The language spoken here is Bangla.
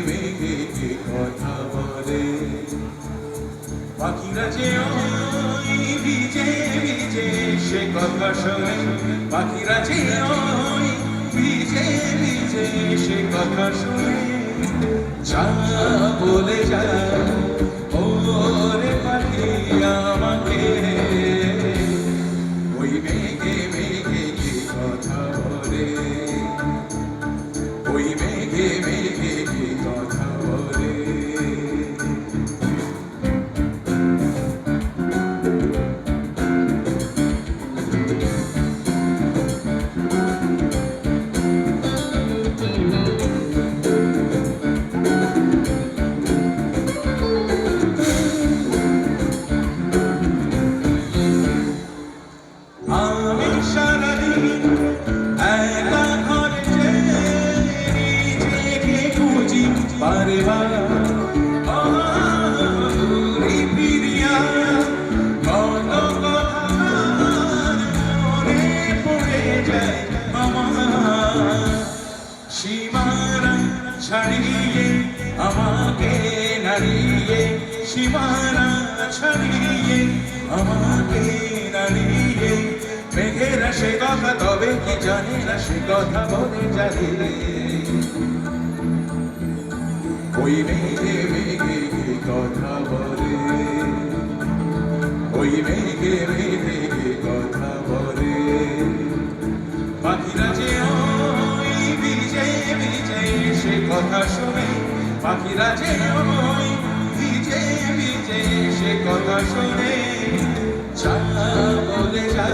মেঘে কে কথা বলে, পাখিরা যে ওই ভিজে ভিজে সে কথা শোনে, পাখিরা যে ওই ভিজে ভিজে সে কথা শোনে। যা বলে যা ওরে পাখি আমাকে, ওই মেঘে মেঘে কে কথা বলে, ওই মেঘে মেঘে কে কথা বলে। আমি সারাদিন একা ঘরে নিজেকে খুঁজি বারে বার, ফিরিয়া কত কথা মনে পড়ে যায় আমার। সীমানা ছাড়িয়ে আমাকে নাড়িয়ে, সীমানা ছাড়িয়ে আমাকে নাড়িয়ে, মেঘেরা সে কথা তবে কি জানে না সে কথা বলে যাবে। ওই মেঘে মেঘে কে কথা বলে, ওই মেঘে মেঘে কে কথা বলে, পাখিরা যে ওই ভিজে ভিজে সে কথা শোনে, পাখিরা যে ওই ভিজে ভিজে সে কথা শোনে। যা বলে যা